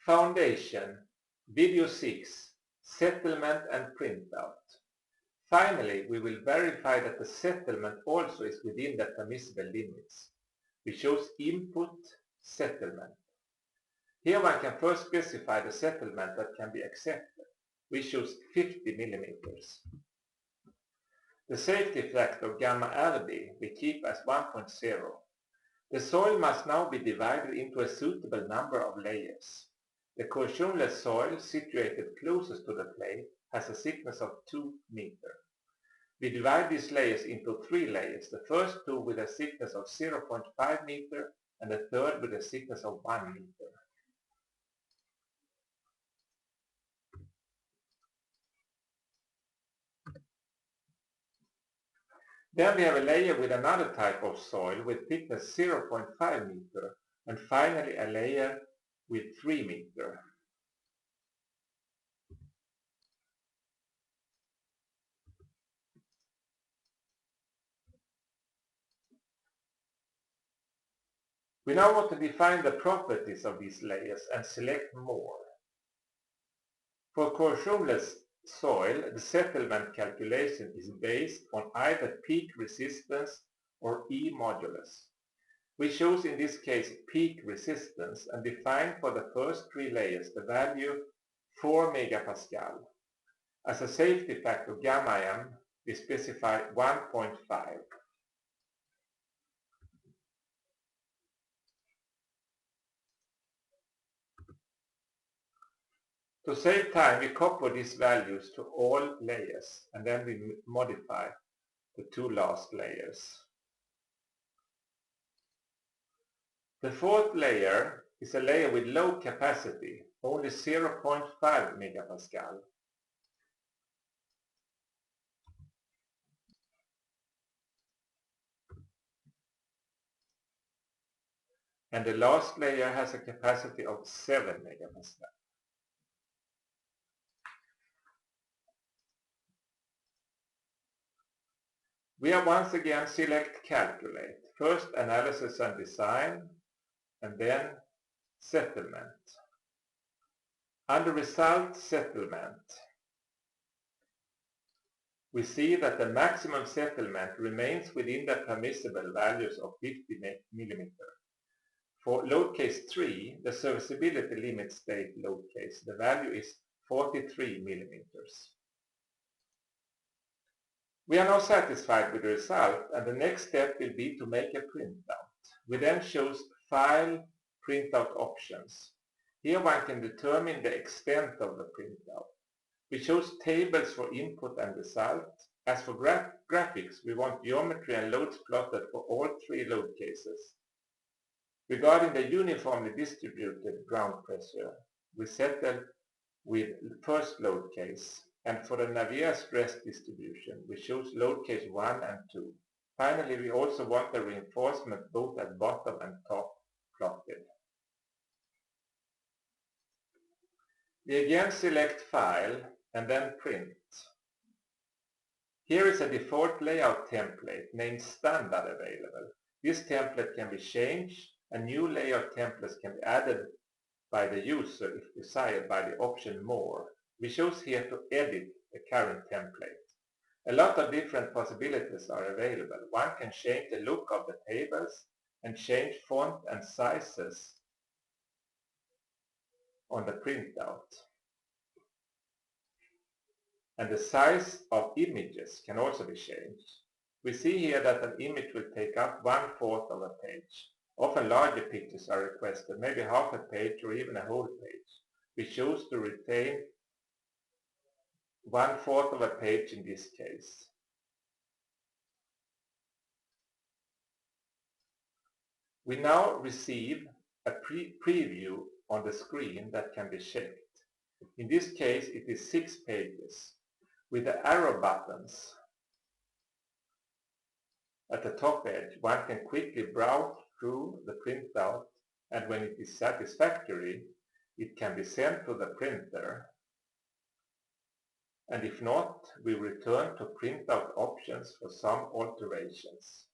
Foundation, Video 6, Settlement and Printout. Finally, we will verify that the settlement also is within the permissible limits. We choose Input, Settlement. Here one can first specify the settlement that can be accepted. We choose 50 millimeters. The safety factor gamma RD we keep as 1.0. The soil must now be divided into a suitable number of layers. The cautionless soil situated closest to the plate has a thickness of 2 meters. We divide these layers into 3 layers, the first 2 with a thickness of 0.5 meter and the third with a thickness of 1 meter. Then we have a layer with another type of soil with thickness 0.5 meter and finally a layer with 3 meter. We now want to define the properties of these layers and select More. For cautionless soil, the settlement calculation is based on either peak resistance or E modulus. We choose in this case peak resistance and define for the first 3 layers the value 4 megapascal. As a safety factor gamma m, we specify 1.5. To save time, we copy these values to all layers and then we modify the 2 last layers. The 4th layer is a layer with low capacity, only 0.5 megapascal. And the last layer has a capacity of 7 megapascal. We are once again select Calculate. First Analysis and Design, and then Settlement. Under Result Settlement, we see that the maximum settlement remains within the permissible values of 50 mm. For load case 3, the serviceability limit state load case, the value is 43 millimeters. We are now satisfied with the result, and the next step will be to make a printout. We then choose File, Printout Options. Here one can determine the extent of the printout. We choose Tables for input and result. As for graphics, we want geometry and loads plotted for all 3 load cases. Regarding the uniformly distributed ground pressure, we settle with first load case. And for the Navier stress distribution, we choose load case 1 and 2. Finally, we also want the reinforcement both at bottom and top plotted. We again select File and then Print. Here is a default layout template named Standard available. This template can be changed and new layout templates can be added by the user if desired by the option More. We choose here to edit the current template. A lot of different possibilities are available. One can change the look of the tables and change font and sizes on the printout. And the size of images can also be changed. We see here that an image will take up 1/4 of a page. Often larger pictures are requested, maybe half a page or even a whole page. We choose to retain 1/4 of a page in this case. We now receive a preview on the screen that can be checked. In this case it is 6 pages. With the arrow buttons at the top edge, one can quickly browse through the printout, and when it is satisfactory, it can be sent to the printer. And if not, we return to printout options for some alterations.